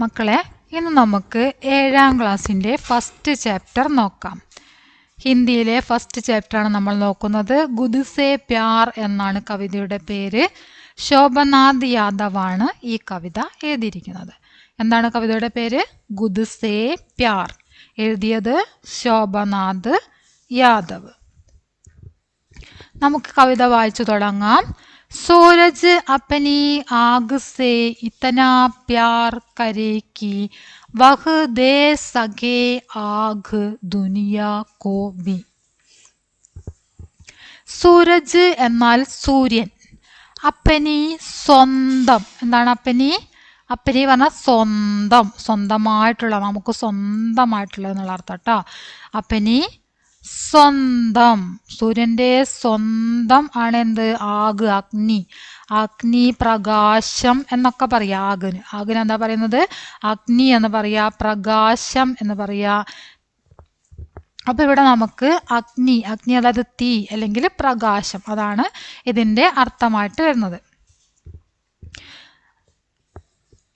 മക്കളെ, ഇന്ന് നമുക്ക് 7ാം ക്ലാസ്സിൻ്റെ ഫസ്റ്റ് ചാപ്റ്റർ നോക്കാം. ഹിന്ദിയിലെ ഫസ്റ്റ് ചാപ്റ്ററാണ് നമ്മൾ നോക്കുന്നത്. ഗുദ് സേ പ്യാർ എന്നാണ് കവിതയുടെ പേര്. ശോഭനാഥ് യാദവാണ് ഈ കവിത എഴുതിയിരിക്കുന്നത്. എന്താണ് കവിതയുടെ പേര്? ഗുദ് സേ പ്യാർ. എഴുതിയത് ശോഭനാഥ് യാദവ്. നമുക്ക് കവിത വായിച്ചു തുടങ്ങാം. सूरज अपनी आग से इतना प्यार करे कि वह दे सके आग दुनिया को भी. സൂരജ് എന്നാൽ സൂര്യൻ. അപ്പനി സ്വന്തം. എന്താണ് അപ്പനി? അപ്പനി പറഞ്ഞാൽ സ്വന്തം, സ്വന്തമായിട്ടുള്ള, നമുക്ക് സ്വന്തമായിട്ടുള്ള എന്നുള്ള അർത്ഥം കേട്ടോ. അപ്പനി സ്വന്തം, സൂര്യന്റെ സ്വന്തം ആണ് എന്ത്? ആഗ്, അഗ്നി. അഗ്നി, പ്രകാശം എന്നൊക്കെ പറയാ. ആഗിന് എന്താ പറയുന്നത്? അഗ്നി എന്ന് പറയാ, പ്രകാശം എന്ന് പറയാ. അപ്പൊ ഇവിടെ നമുക്ക് അഗ്നി, അതായത് തീ അല്ലെങ്കിൽ പ്രകാശം, അതാണ് ഇതിന്റെ അർത്ഥമായിട്ട് വരുന്നത്.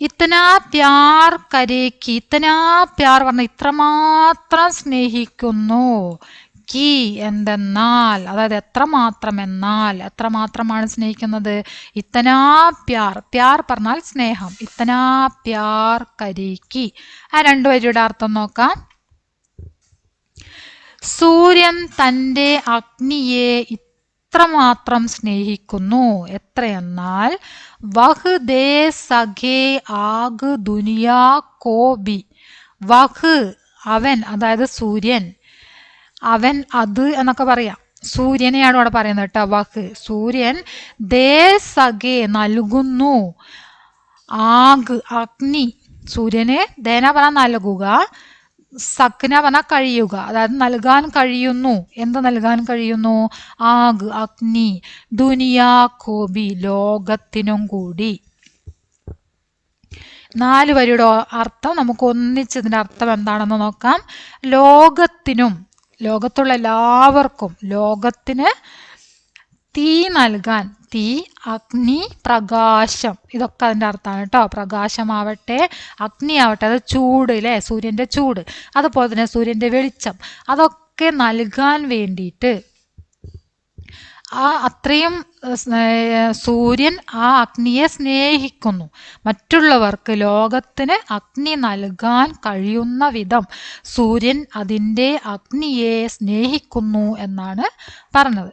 ഇത്തനാ പ്യാർ കരേക്ക്, ഇത്തനാ പ്യാർ പറഞ്ഞ ഇത്രമാത്രം സ്നേഹിക്കുന്നു. കി എന്തെന്നാൽ, അതായത് എത്രമാത്രം എന്നാൽ, എത്രമാത്രമാണ് സ്നേഹിക്കുന്നത്? ഇത്തനാ പ്യാർ, പ്യാർ പറഞ്ഞാൽ സ്നേഹം. ഇത്തനാ പ്യാർ കരേക്ക്. ആ രണ്ടു വരിയുടെ അർത്ഥം നോക്കാം. സൂര്യൻ തൻ്റെ അഗ്നിയെ ഇത്രമാത്രം സ്നേഹിക്കുന്നു. എത്രയെന്നാൽ വഹ് ദേ സഖേ ആഗ് ദുനിയാ കോബി. വഹ് അവൻ, അതായത് സൂര്യൻ. അവൻ അത് എന്നൊക്കെ പറയാം. സൂര്യനെയാണ് ഇവിടെ പറയുന്നത് കേട്ടോ. വഹ് സൂര്യൻ, ദേ സഖേ നൽകുന്നു, ആഗ് അഗ്നി. സൂര്യന് ദേന പറഞ്ഞാൽ നൽകുക, സഖ്ന പറഞ്ഞാൽ കഴിയുക, അതായത് നൽകാൻ കഴിയുന്നു. എന്ത് നൽകാൻ കഴിയുന്നു? ആഗ് അഗ്നി, ദുനിയാ കോബി ലോകത്തിനും കൂടി. 4 വരിയുടെ അർത്ഥം നമുക്ക് ഒന്നിച്ചതിന്റെ അർത്ഥം എന്താണെന്ന് നോക്കാം. ലോകത്തിനും, ലോകത്തുള്ള എല്ലാവർക്കും, ലോകത്തിന് തീ നൽകാൻ. തീ, അഗ്നി, പ്രകാശം, ഇതൊക്കെ അതിൻ്റെ അർത്ഥമാണ് കേട്ടോ. പ്രകാശമാവട്ടെ, അഗ്നി ആവട്ടെ, അത് ചൂട് അല്ലേ, സൂര്യൻ്റെ ചൂട്, അതുപോലെ തന്നെ സൂര്യൻ്റെ വെളിച്ചം, അതൊക്കെ നൽകാൻ വേണ്ടിയിട്ട് അത്രയും സൂര്യൻ ആ അഗ്നിയെ സ്നേഹിക്കുന്നു. മറ്റുള്ളവർക്ക്, ലോകത്തിന് അഗ്നി നൽകാൻ കഴിയുന്ന വിധം സൂര്യൻ അതിൻ്റെ അഗ്നിയെ സ്നേഹിക്കുന്നു എന്നാണ് പറഞ്ഞത്.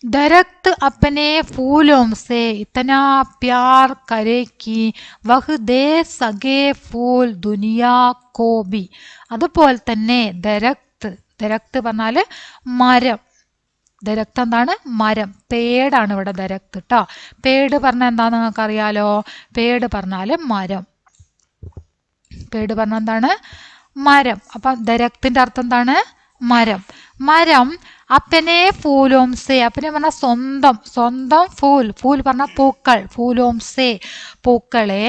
दरख्त अपने फूलों से इतना प्यार करे कि वह दे सके फूल दुनिया को भी. അതുപോലെ തന്നെ ദരക്ത്, ദരക്ത് പറഞ്ഞാൽ മരം. ദരക്ത് എന്താണ്? മരം. പേടാണ് ഇവിടെ ദരക്ത് കേട്ടോ. പേട് പറഞ്ഞാൽ എന്താന്ന് നിങ്ങൾക്ക് അറിയാലോ? പേട് പറഞ്ഞാൽ മരം. പേട് പറഞ്ഞാൽ എന്താണ്? മരം. അപ്പൊ ദരക്തിന്റെ അർത്ഥം എന്താണ്? മരം. മരം അപ്പനെ ഫൂലോംസെ, അപ്പനെ പറഞ്ഞാൽ സ്വന്തം, സ്വന്തം. ഫൂൽ, ഫൂൽ പറഞ്ഞാൽ പൂക്കൾ. ഫൂലോംസെ പൂക്കളെ,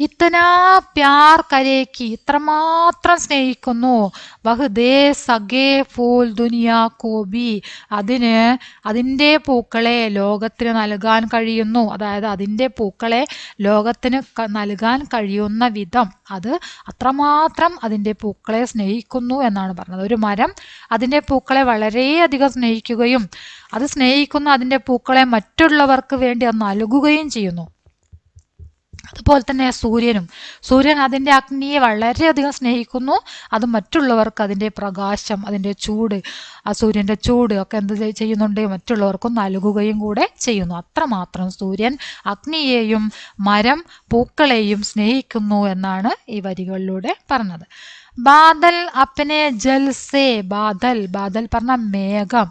ഇത്തനാ പ്യാർ കരേക്ക് ഇത്രമാത്രം സ്നേഹിക്കുന്നു. വഹ് ദേ സഗേ ഫൂൽ ദുനിയാ കോബി അതിന്, അതിൻ്റെ പൂക്കളെ ലോകത്തിന് നൽകാൻ കഴിയുന്നു. അതായത് അതിൻ്റെ പൂക്കളെ ലോകത്തിന് നൽകാൻ കഴിയുന്ന വിധം, അത് അത്രമാത്രം അതിൻ്റെ പൂക്കളെ സ്നേഹിക്കുന്നു എന്നാണ് പറഞ്ഞത്. ഒരു മരം അതിൻ്റെ പൂക്കളെ വളരെയധികം സ്നേഹിക്കുകയും അത് സ്നേഹിക്കുന്ന അതിൻ്റെ പൂക്കളെ മറ്റുള്ളവർക്ക് വേണ്ടി അത് നൽകുകയും ചെയ്യുന്നു. അതുപോലെ തന്നെ സൂര്യനും, സൂര്യൻ അതിൻ്റെ അഗ്നിയെ വളരെയധികം സ്നേഹിക്കുന്നു. അത് മറ്റുള്ളവർക്ക് അതിൻ്റെ പ്രകാശം, അതിൻ്റെ ചൂട്, ആ സൂര്യൻ്റെ ചൂട് ഒക്കെ എന്ത് ചെയ്യുന്നുണ്ട്? മറ്റുള്ളവർക്കും നൽകുകയും കൂടെ ചെയ്യുന്നു. അത്രമാത്രം സൂര്യൻ അഗ്നിയെയും മരം പൂക്കളെയും സ്നേഹിക്കുന്നു എന്നാണ് ഈ വരികളിലൂടെ പറഞ്ഞത്. ബാദൽ അപ്പനെ ജൽസേ, ബാദൽ, ബാദൽ പറഞ്ഞ മേഘം.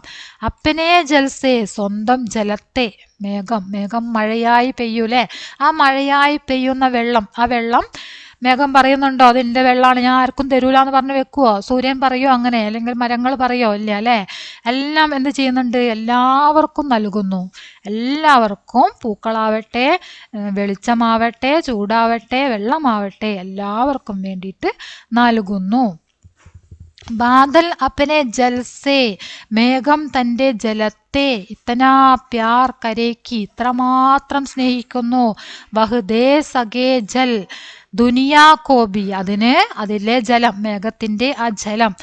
അപ്പനെ ജൽസേ സ്വന്തം ജലത്തെ, മേഘം, മേഘം മഴയായി പെയ്യൂലേ, ആ മഴയായി പെയ്യുന്ന വെള്ളം, ആ വെള്ളം മേഘം പറയുന്നുണ്ടോ അതിൻ്റെ വെള്ളമാണ്, ഞാൻ ആർക്കും തരൂല എന്ന് പറഞ്ഞ് വെക്കുവോ? സൂര്യൻ പറയോ അങ്ങനെ? അല്ലെങ്കിൽ മരങ്ങൾ പറയോ? ഇല്ല അല്ലേ. എല്ലാം എന്ത് ചെയ്യുന്നുണ്ട്? എല്ലാവർക്കും നൽകുന്നു. എല്ലാവർക്കും, പൂക്കളാവട്ടെ, വെളിച്ചമാവട്ടെ, ചൂടാവട്ടെ, വെള്ളമാവട്ടെ, എല്ലാവർക്കും വേണ്ടിയിട്ട് നൽകുന്നു. ബാദൽ അപ്പനെ ജൽസേ മേഘം തൻ്റെ ജലത്തെ ഇത്തനാ പ്യാർ കരേക്ക് ഇത്രമാത്രം സ്നേഹിക്കുന്നു വഹുദേ സഗേ ജൽ ദുനിയാ കോബി അതിലെ ജലം മേഘത്തിൻ്റെ ആ ജലം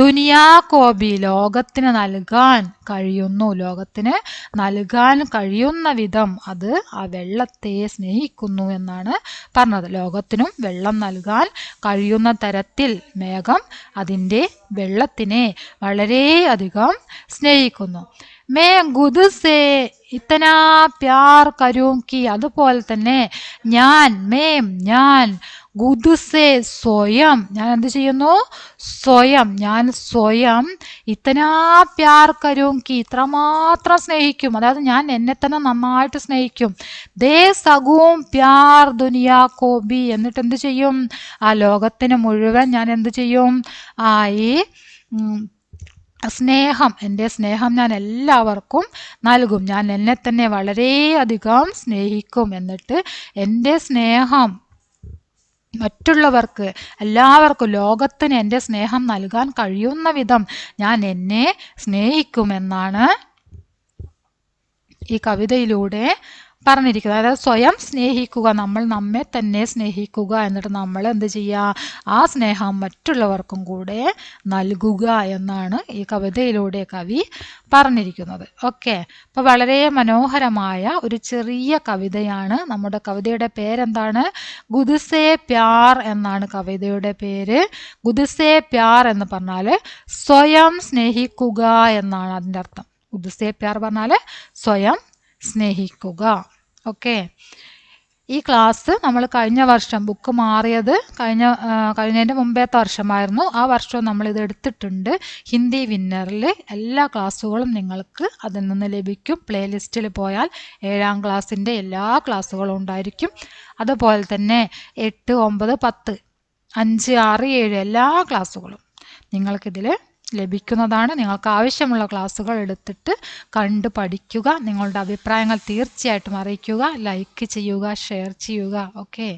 ദുനിയാ കോബി ലോകത്തിന് നൽകാൻ കഴിയുന്ന വിധം അത് ആ വെള്ളത്തെ സ്നേഹിക്കുന്നു എന്നാണ് പറഞ്ഞത്. ലോകത്തിനും വെള്ളം നൽകാൻ കഴിയുന്ന തരത്തിൽ മേഘം അതിൻ്റെ വെള്ളത്തിനെ വളരെയധികം സ്നേഹിക്കുന്നു. മേ ഗുദ്സേ ഇത്തനാ പ്യാർ കരൂങ്കി അതുപോലെ തന്നെ ഞാൻ ഗുദ്സേ സ്വയം ഞാൻ എന്ത് ചെയ്യുന്നു? ഞാൻ സ്വയം ഇത്തനാ പ്യാർ കരൂങ്കി ഇത്രമാത്രം സ്നേഹിക്കും. അതായത് ഞാൻ എന്നെ തന്നെ നന്നായിട്ട് സ്നേഹിക്കും. ദേ സഗൂം പ്യാർ ദുനിയാ കോബി എന്നിട്ട് എന്ത് ചെയ്യും? ആ ലോകത്തിന് മുഴുവൻ ഞാൻ എന്ത് ചെയ്യും? ഈ എൻ്റെ സ്നേഹം ഞാൻ എല്ലാവർക്കും നൽകും. ഞാൻ എന്നെ തന്നെ വളരെയധികം സ്നേഹിക്കും. എന്നിട്ട് എൻ്റെ സ്നേഹം മറ്റുള്ളവർക്ക് എല്ലാവർക്കും ലോകത്തിന് എൻ്റെ സ്നേഹം നൽകാൻ കഴിയുന്ന വിധം ഞാൻ എന്നെ സ്നേഹിക്കുമെന്നാണ് ഈ കവിതയിലൂടെ പറഞ്ഞിരിക്കുന്നത്. അതായത് സ്വയം സ്നേഹിക്കുക, നമ്മൾ നമ്മെ തന്നെ സ്നേഹിക്കുക, എന്നിട്ട് നമ്മൾ എന്ത് ചെയ്യുക? ആ സ്നേഹം മറ്റുള്ളവർക്കും കൂടെ നൽകുക എന്നാണ് ഈ കവിതയിലൂടെ കവി പറഞ്ഞിരിക്കുന്നത്. ഓക്കെ, അപ്പോൾ വളരെ മനോഹരമായ ഒരു ചെറിയ കവിതയാണ്. നമ്മുടെ കവിതയുടെ പേരെന്താണ്? ഗുദ്സേ പ്യാർ എന്നാണ് കവിതയുടെ പേര്. ഗുദ്സേ പ്യാർ എന്ന് പറഞ്ഞാൽ സ്വയം സ്നേഹിക്കുക എന്നാണ് അതിൻ്റെ അർത്ഥം. ഗുദ്സേ പ്യാർ പറഞ്ഞാൽ സ്വയം സ്നേഹിക്കുക. ഓക്കെ, ഈ ക്ലാസ് നമ്മൾ കഴിഞ്ഞ വർഷം ബുക്ക് മാറിയത് കഴിഞ്ഞതിൻ്റെ മുമ്പത്തെ വർഷമായിരുന്നു. ആ വർഷവും നമ്മളിത് എടുത്തിട്ടുണ്ട്. ഹിന്ദി വിന്നറിൽ എല്ലാ ക്ലാസ്സുകളും നിങ്ങൾക്ക് അതിൽ നിന്ന് ലഭിക്കും. പ്ലേലിസ്റ്റിൽ പോയാൽ 7ാം ക്ലാസ്സിൻ്റെ എല്ലാ ക്ലാസ്സുകളും ഉണ്ടായിരിക്കും. അതുപോലെ തന്നെ 8, 9, 10, 5, 6, 7 എല്ലാ ക്ലാസ്സുകളും നിങ്ങൾക്കിതിൽ ലഭിക്കുന്നതാണ്. നിങ്ങൾക്ക് ആവശ്യമുള്ള ക്ലാസ്സുകൾ എടുത്തിട്ട് കണ്ടു പഠിക്കുക. നിങ്ങളുടെ അഭിപ്രായങ്ങൾ തീർച്ചയായിട്ടും അറിയിക്കുക. ലൈക്ക് ചെയ്യുക, ഷെയർ ചെയ്യുക. ഓക്കെ.